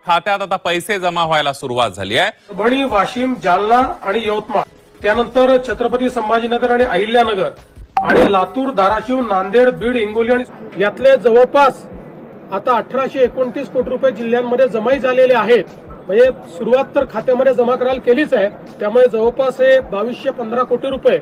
खात्यात आता पैसे जमा व्हायला सुरुवात झाली आहे। परभणी, वाशिम, जालना आणि यवतमाळ, त्यानंतर छत्रपती संभाजीनगर आणि अहिल्यानगर आणि लातूर, धाराशिव, नांदेड, बीड, हिंगोली आणि यातले जवळपास आता 1829 कोटी रुपये जिल्ह्यांमध्ये जमाही झालेले आहेत। म्हणजे सुरुवात तर खात्यामध्ये जमा करायला केलीच आहे, त्यामुळे जवळपास हे 2215 कोटी रुपये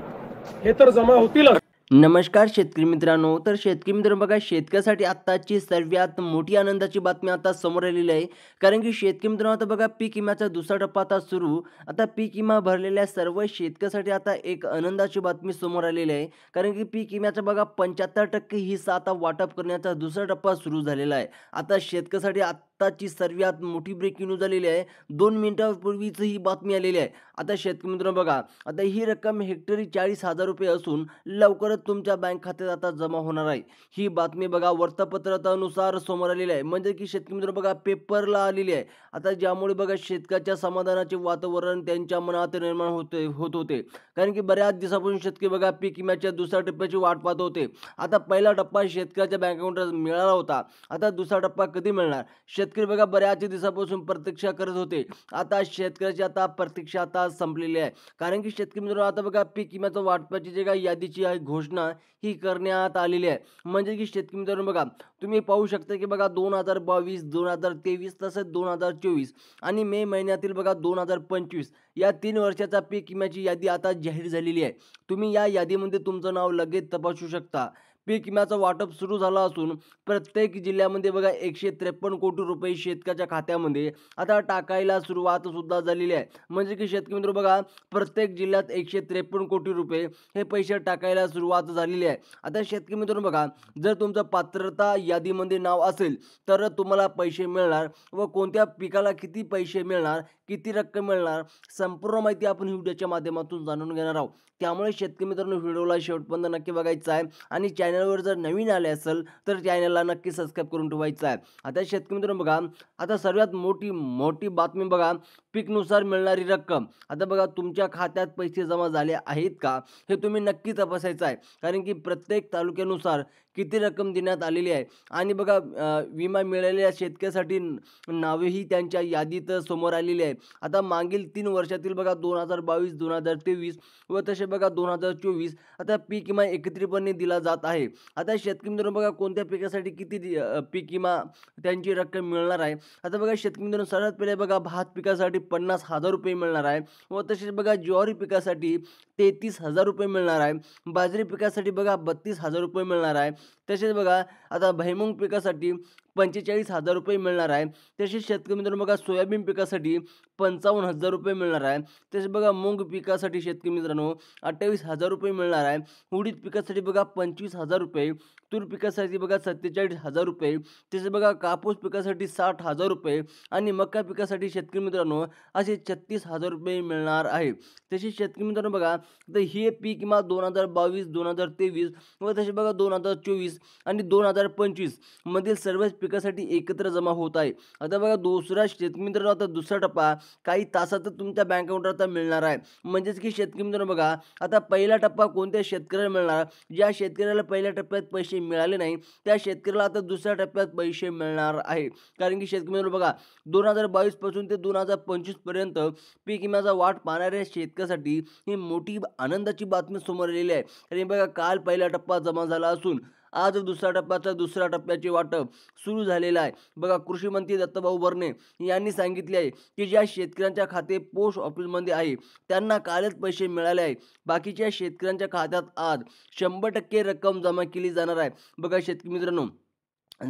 हे तर जमा होतीलच। नमस्कार शेतकरी मित्रांनो, तर शेतकरी मित्रांनो बघा, शेतकऱ्यासाठी आत्ताची सर्वात मोठी आनंदाची बातमी आता समोर आलेली आहे। कारण की शेतकरी मित्रांनो आता बघा, पीक विम्याचा दुसरा टप्पा आता सुरू। आता पीक विमा भरलेल्या सर्व शेतकऱ्यासाठी आता एक आनंदाची बातमी समोर आलेली आहे। कारण की पीक विम्याचा बघा 75% हिस्सा आता वाटप करण्याचा दुसरा टप्पा सुरू झालेला आहे। आता शेतकऱ्यासाठी आत्ताची सर्वात मोठी ब्रेकिंग न्यूज आलेली आहे। 2 मिनिटांपूर्वीच ही बातमी आलेली आहे। आता शेतकरी मित्रांनो बघा, आता ही रक्कम हेक्टरी 40,000 रुपये असून लवकरच तुमच्या बँक खात्यात आता जमा होणार आहे। ही बातमी बघा वृत्तपत्रानुसार समोर आलेली आहे, म्हणजे की शेतकरी मित्र बघा पेपरला आलेली आहे। आता ज्यामुळे बघा शेतकऱ्याच्या समाधानाचे वातावरण त्यांच्या मनात निर्माण होत होते। कारण की बऱ्याच दिवसापासून शेतकरी बघा पीक विम्याच्या दुसऱ्या टप्प्याची वाट पाहत होते। आता पहिला टप्पा शेतकऱ्याच्या बँक अकाउंटला मिळाला होता, आता दुसरा टप्पा कधी मिळणार शेतकरी बघा बऱ्याच दिवसापासून प्रतीक्षा करत होते। आता शेतकऱ्याची आता प्रतीक्षा आता संपलेली आहे। कारण की शेतकरी मित्रांनो आता बघा पीक विम्याच्या वाटपाची जे काही यादीची आहे घोषणा ही करण्यात आलेली आहे। म्हणजे की शेतकरी मित्रांनो बघा तुम्ही पाहू शकता की बघा 2022, 2023 तसेच 2024 आणि मे महिन्यातील बघा 2025 या 3 वर्षाचा पीक विम्याची यादी आता जाहीर झालेली आहे। तुम्ही या यादीमध्ये तुमचं नाव लगेच तपासू शकता। पीक विम्याचं वाटप सुरू झालं असून प्रत्येक जिल्ह्यामध्ये बघा 153 कोटी रुपये शेतकऱ्याच्या खात्यामध्ये आता टाकायला सुरुवात सुद्धा झालेली आहे। म्हणजे की शेतकरी मित्र बघा प्रत्येक जिल्ह्यात 153 कोटी रुपये हे पैसे टाकायला सुरुवात झालेली आहे। आता शेतकरी मित्रांनो बघा, जर तुमचं पात्रता यादीमध्ये नाव असेल तर तुम्हाला पैसे मिळणार व कोणत्या पिकाला किती पैसे मिळणार, किती रक्कम मिळणार, संपूर्ण माहिती आपण व्हिडिओच्या माध्यमातून जाणून घेणार आहोत। त्यामुळे शेतकरी मित्रांनो व्हिडिओला शेवटपर्यंत नक्की बघायचा आहे आणि चॅनलवर जर नवीन आले असेल तर चॅनलला नक्की सबस्क्राईब करून ठेवायचं आहे। आता शेतकरी मित्रांनो बघा, आता सर्वात मोठी बातमी बघा, पीकनुसार मिळणारी रक्कम। आता बघा तुमच्या खात्यात पैसे जमा झाले आहेत का हे तुम्ही नक्की तपासायचं आहे। कारण की प्रत्येक तालुक्यानुसार किती रक्कम देण्यात आलेली आहे आणि बघा विमा मिळालेल्या शेतकऱ्यासाठी नावेही त्यांच्या यादीत समोर आलेली आहे। आता मागील 3 वर्षातील बघा 2022, 2023 व तसे बघा 2024 आता पीक विमा एकत्रितपणे दिला जात आहे। आता शेतकरी मित्रांनो बघा कोणत्या पिकासाठी किती पीक विमा त्यांची रक्कम मिळणार आहे। आता बघा शेतकरी मित्रांनो सर्वात पहिले बघा भात पिकासाठी 50,000 रुपये मिळणार आहे व तसेच बघा ज्वारी पिकासाठी 33,000 रुपये मिळणार आहे। बाजरी पिकासाठी बघा 32,000 रुपये मिळणार आहे। तसेच बघा आता भुईमूग पिकासाठी 45,000 रुपये मिळणार आहे। तसेच शेतकरी मित्रांनो बघा सोयाबीन पिकासाठी 55,000 रुपये मिळणार आहे। तसेच बघा मूग पिकासाठी शेतकरी मित्रांनो 28,000 रुपये मिळणार आहे। उडीद पिकासाठी बघा 25,000 रुपये, तूर पिकासाठी बघा 47,000 रुपये, तसेच बघा कापूस पिकासाठी 60,000 रुपये आणि मका पिकासाठी शेतकरी मित्रांनो असे 36,000 रुपये मिळणार आहे। तसेच शेतकरी मित्रांनो बघा तर हे पीक विमा 2022, 2023 व तसे बघा 2024 आणि 2025 मधील सर्वच पिकासाठी एकत्र जमा होत आहे। आता बघा दुसरा शेतकरी मित्रांनो आता दुसरा टप्पा काही तासात तुमच्या बँक अकाउंटवर आता मिळणार आहे। म्हणजेच की शेतकरी मित्रांनो बघा आता पहिला टप्पा कोणत्या शेतकऱ्याला मिळणार, ज्या शेतकऱ्याला पहिल्या टप्प्यात पैसे मिळाले नाही त्या शेतकऱ्याला आता दुसऱ्या टप्प्यात पैसे मिळणार आहे। कारण की शेतकरी मित्रांनो बघा 2022 पासून ते 2025 पर्यंत पीक विम्याचा वाट पाहणाऱ्या शेतकऱ्यासाठी ही मोठी आनंदाची बातमी समोर आलेली आहे। आणि बघा काल पहिला टप्पा जमा झाला असून आज दुसऱ्या टप्प्याचे वाटप सुरू झालेलं आहे। बघा कृषी मंत्री दत्ताभाऊ भरणे यांनी सांगितले आहे की ज्या शेतकऱ्यांच्या खाते पोस्ट ऑफिसमध्ये आहे त्यांना कालच पैसे मिळाले आहे। बाकीच्या शेतकऱ्यांच्या खात्यात आज 100% रक्कम जमा केली जाणार आहे। बघा शेतकरी मित्रांनो,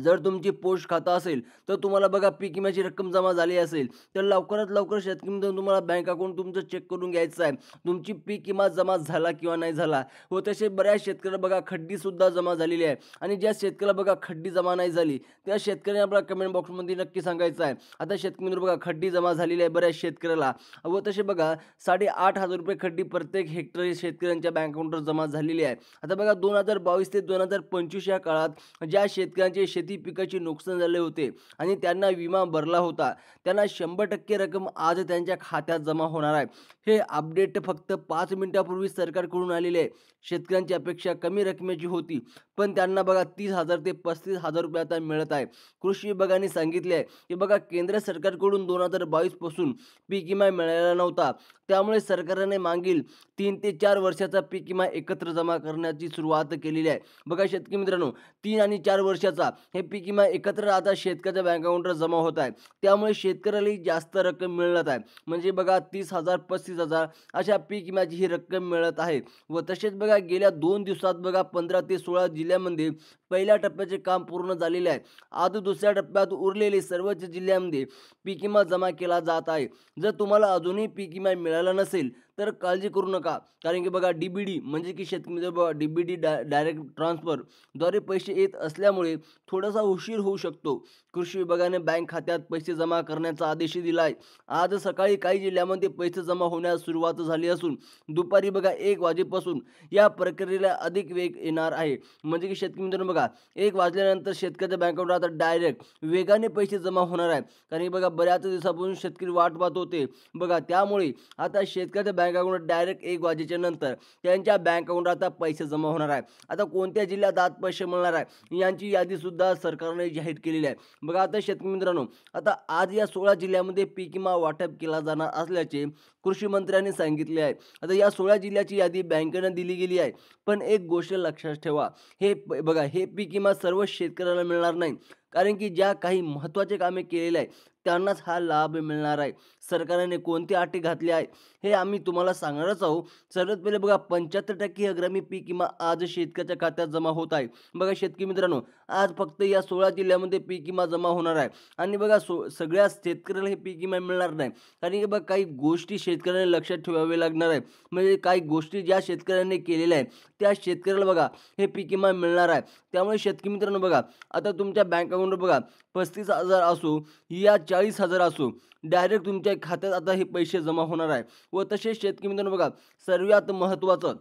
जर तुमची पोस्ट खाता असेल तर तुम्हाला बघा पीक विम्याची रक्कम जमा झाली असेल तर लवकरात लवकर शेतकरी मित्रांनो तुम्हाला बँक अकाउंट तुमचं चेक करून घ्यायचं आहे, तुमची पीक विमा जमा झाला किंवा नाही झाला। व तसे बऱ्याच शेतकऱ्याला बघा खड्डी सुद्धा जमा झालेली आहे आणि ज्या शेतकऱ्याला बघा खड्डी जमा नाही झाली त्या शेतकऱ्याने आपल्या कमेंट बॉक्समध्ये नक्की सांगायचं आहे। आता शेतकरी मित्र बघा खड्डी जमा झालेली आहे बऱ्याच शेतकऱ्याला व तसे बघा 8,500 रुपये खड्डी प्रत्येक हेक्टरी शेतकऱ्यांच्या बँक अकाउंटवर जमा झालेली आहे। आता बघा 2022 ते 2025 या काळात ज्या शेतकऱ्यांचे शेती पिकाचे नुकसान झाले होते आणि त्यांना विमा भरला होता त्यांना 100% रक्कम आज त्यांच्या खात्यात जमा होणार आहे। हे अपडेट फक्त 5 मिनिटांपूर्वी सरकारकडून आलेले आहे। शेतकऱ्यांची अपेक्षा कमी रकमेची होती पण त्यांना बघा 30,000 ते 35,000 रुपये आता मिळत आहे. कृषी विभागाने सांगितले आहे की बघा केंद्र सरकारकडून 2022 पासून पीक विमा मिळालेला नव्हता. त्यामुळे सरकारने मागील 3 ते 4 वर्षाचा पीक विमा एकत्र जमा करण्याची सुरुवात केलेली आहे. बघा शेतकरी मित्रांनो, 3 आणि 4 वर्षाचा हे पीक विमा एकत्र आता शेतकऱ्याच्या बँक अकाउंटवर जमा होत आहे. त्यामुळे शेतकऱ्यालाही जास्त रक्कम मिळत आहे. म्हणजे बघा 30,000 35,000 अशा पीक विम्याची ही रक्कम मिळत आहे. व तसेच बघा गेल्या 2 दिवसात बघा 15 ते 16 जिल्ह्यांमध्ये पहिल्या टप्प्याचे काम पूर्ण झालेले आहे. आज दुसऱ्या टप्प्यात उरलेले सर्वच जिल्ह्यांमध्ये पीक विमा जमा केला जात आहे. जर तुम्हाला अजूनही पीक विमा मिळाला नसेल तर काळजी करू नका. कारण की बघा DBD म्हणजे की शेतकरी बघा DBD डायरेक्ट ट्रान्सफरद्वारे पैसे येत असल्यामुळे थोडासा उशीर होऊ शकतो. कृषी विभागाने बँक खात्यात पैसे जमा करण्याचा आदेश दिला आहे. आज सकाळी काही जिल्ह्यामध्ये पैसे जमा होण्यास सुरुवात झाली असून दुपारी बघा 1 वाजेपासून या प्रक्रियेला अधिक वेग येणार आहे. म्हणजे की शेतकरी मित्रांनो बघा 1 वाजल्यानंतर शेतकऱ्याच्या बँक अकाउंटवर आता डायरेक्ट वेगाने पैसे जमा होणार आहेत. कारण की बघा बऱ्याच दिवसापासून शेतकरी वाट पाहत होते. बघा त्यामुळे आता शेतकऱ्याच्या बँक अकाउंटवर डायरेक्ट 1 वाजेच्या नंतर त्यांच्या बँक अकाउंटवर आता पैसे जमा होणार आहे. आता कोणत्या जिल्ह्यात आज पैसे मिळणार आहे यांची यादी सुद्धा सरकारने जाहीर केलेली आहे. बघा आता शेतकरी मित्रांनो, आता आज या 16 जिल्ह्यामध्ये पीक विमा वाटप केला जाणार असल्याचे कृषी मंत्र्यांनी सांगितले आहे. आता या 16 जिल्ह्याची यादी बँकेनं दिली गेली आहे. पण एक गोष्ट लक्षात ठेवा, बघा हे पीक विमा सर्व शेतकऱ्यांना मिळणार नाही. कारण की ज्या काही महत्त्वाचे कामे केलेले आहे त्यांनाच हा लाभ मिळणार आहे. सरकारने कोणत्या अटी घातल्या आहे हे आम्ही तुम्हाला सांगणारच आहोत. सर्वात पहिले बघा 75% अग्रमी पीक विमा आज शेतकऱ्याच्या खात्यात जमा होत आहे. बघा शेतकरी मित्रांनो, आज फक्त या 16 जिल्ह्यामध्ये पीक विमा जमा होणार आहे. आणि बघा सगळ्या शेतकऱ्याला हे पीक विमा मिळणार नाही. कारण की बघा काही गोष्टी शेतकऱ्यांनी लक्षात ठेवावे लागणार आहे. म्हणजे काही गोष्टी ज्या शेतकऱ्यांनी केलेल्या आहेत त्या शेतकऱ्याला बघा हे पीक विमा मिळणार आहे. त्यामुळे शेतकरी मित्रांनो बघा आता तुमच्या बँक अकाउंटवर बघा 35,000 असो या 40,000 असो डायरेक्ट तुमच्या खात्यात आता हे पैसे जमा होणार आहे. व तसेच शेतकरी मित्रांनो बघा सर्वात महत्त्वाचं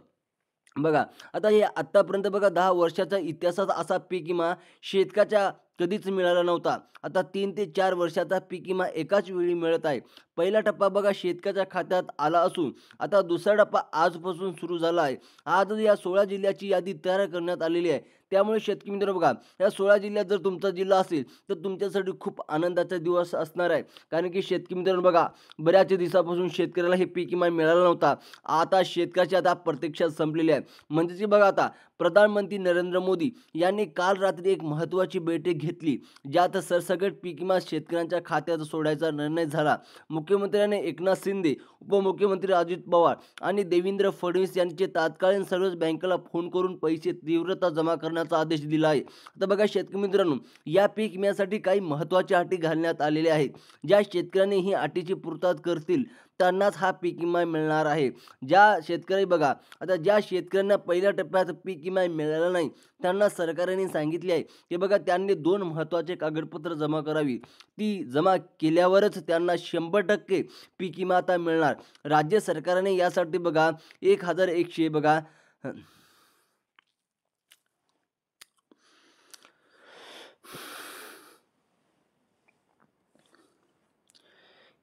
बघा आता हे आत्तापर्यंत बघा 10 वर्षाचा इतिहासात असा पीक विमा शेतकऱ्याच्या कधीच मिळाला नव्हता. आता 3 ते 4 वर्षाचा पीक विमा एकाच वेळी मिळत आहे. पहिला टप्पा बघा शेतकऱ्याच्या खात्यात आला असून आता दुसरा टप्पा आजपासून सुरू झाला आहे. आज या 16 जिल्ह्याची यादी तयार करण्यात आलेली आहे. त्यामुळे शेतकरी मित्रांनो बघा या 16 जिल्ह्यात जर तुमचा जिल्हा असेल तर तुमच्यासाठी खूप आनंदाचा दिवस असणार आहे. कारण की शेतकरी मित्रांनो बघा बऱ्याच दिवसापासून शेतकऱ्याला हे पीक विमा मिळाला नव्हता. आता शेतकऱ्याची आता प्रतीक्षा संपलेली आहे. म्हणजे की बघा आता प्रधानमंत्री नरेंद्र मोदी यांनी काल रात्री एक महत्त्वाची बैठक घेतली ज्यात सरसकट पीक विमा शेतकऱ्यांच्या खात्यात सोडायचा निर्णय झाला. मुख्यमंत्र्यांनी एकनाथ शिंदे, उपमुख्यमंत्री अजित पवार आणि देवेंद्र फडणवीस यांचे तात्कालीन सर्वच बँकेला फोन करून पैसे तीव्रता जमा करण्याचा आदेश दिला आहे. आता बघा शेतकरी मित्रांनो, या पीक विम्यासाठी काही महत्त्वाच्या अटी घालण्यात आलेल्या आहेत. ज्या शेतकऱ्यांनी ही अटीची पूर्तता करतील त्यांनाच हा पीक विमा मिळणार आहे. ज्या शेतकरी बघा आता ज्या शेतकऱ्यांना पहिल्या टप्प्यात पीक विमा मिळाला नाही त्यांना सरकारने सांगितले आहे की बघा त्यांनी 2 महत्त्वाचे कागदपत्र जमा करावी. ती जमा केल्यावरच त्यांना 100% पीक विमा आता मिळणार. राज्य सरकारने यासाठी बघा 1100 बघा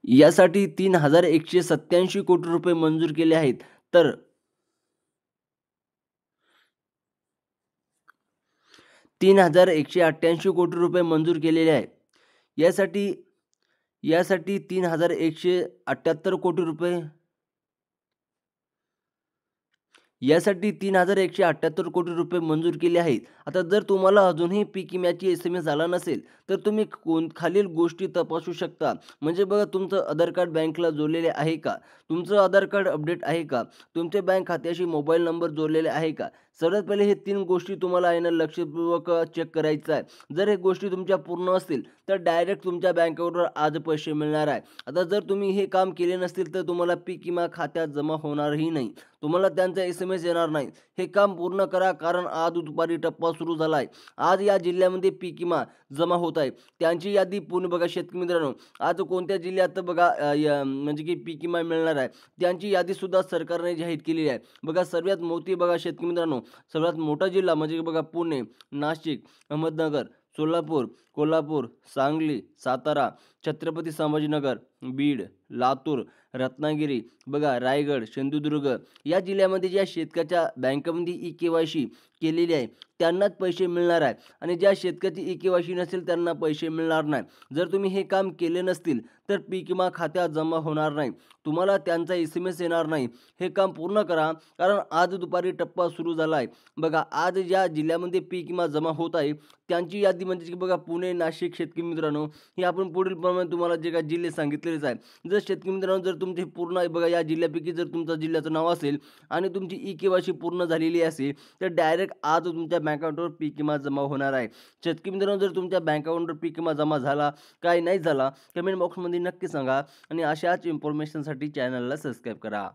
यासाठी 3,187 कोटी रुपये मंजूर केले आहेत. तर 3,188 कोटी रुपये मंजूर केलेले आहे. यासाठी 3,178 कोटी रुपये मंजूर केले आहेत. आता जर तुम्हाला अजूनही पीक विम्याची SMS आला नसेल तर तुम्ही खालील गोष्टी तपासू शकता. म्हणजे बघा तुमचं आधार कार्ड बँकेला जोडलेले आहे का, तुमचं आधार कार्ड अपडेट आहे का, तुमच्या बँक खात्याशी मोबाईल नंबर जोडलेले आहे का. सर्वात पहिले हे 3 गोष्टी तुम्हाला आहे ना लक्षपूर्वक चेक करायचं आहे. जर हे गोष्टी तुमच्या पूर्ण असतील तर डायरेक्ट तुमच्या बँक अकाउंटवर आज पैसे मिळणार आहे. आता जर तुम्ही हे काम केले नसतील तर तुम्हाला पीक विमा खात्यात जमा होणारही नाही. तुम्हाला त्यांचा SMS येणार नाही. हे काम पूर्ण करा कारण आज दुपारी टप्पा सुरू झाला आहे. आज या जिल्ह्यामध्ये पीक विमा जमा होत आहे त्यांची यादी पूर्ण बघा शेतकरी मित्रांनो. आज कोणत्या जिल्ह्यात बघा म्हणजे की पीक विमा मिळणार आहे त्यांची यादी सुद्धा सरकारने जाहीर केलेली आहे. बघा सर्वात मोठी बघा शेतकरी मित्रांनो सर्वात मोठा जिल्हा म्हणजे बघा पुणे, नाशिक, अहमदनगर, सोलापूर, कोल्हापूर, सांगली, सातारा, छत्रपती संभाजीनगर, बीड, लातूर, रत्नागिरी, बघा रायगड, सिंधुदुर्ग या जिल्ह्यामध्ये ज्या शेतकऱ्याच्या बँकेमध्ये ई-के-वाय-सी केलेली आहे त्यांनाच पैसे मिळणार आहे आणि ज्या शेतकऱ्याची ई-के-वाय-सी नसेल त्यांना पैसे मिळणार नाही. जर तुम्ही हे काम केले नसतील तर पीक विमा खात्यात जमा होणार नाही. तुम्हाला त्यांचा SMS येणार नाही. हे काम पूर्ण करा, कारण आज दुपारी टप्पा सुरू झाला आहे. बघा आज ज्या जिल्ह्यामध्ये पीक विमा जमा होत आहे त्यांची यादी म्हणजे की बघा पुणे, नाशिक शेतकरी मित्रांनो, हे आपण पुढील प्रमाणे तुम्हाला जे काही जिल्हे सांगितलेलेच आहे. जर शेतकरी मित्रांनो जर तुमचे पूर्ण बघा या जिल्ह्यापैकी जर तुमच्या जिल्ह्याचं नाव असेल आणि तुमची ई-के-वाय-सी पूर्ण झालेली असेल तर डायरेक्ट आज तुमच्या बँक अकाउंटवर पीक विमा जमा होणार आहे. शेतकरी मित्रांनो जर तुमच्या बँक अकाउंटवर पीक विमा जमा झाला काय नाही झाला कमेंट बॉक्समध्ये नक्की सांगा आणि अशाच इन्फॉर्मेशनसाठी चॅनलला सबस्क्राईब करा.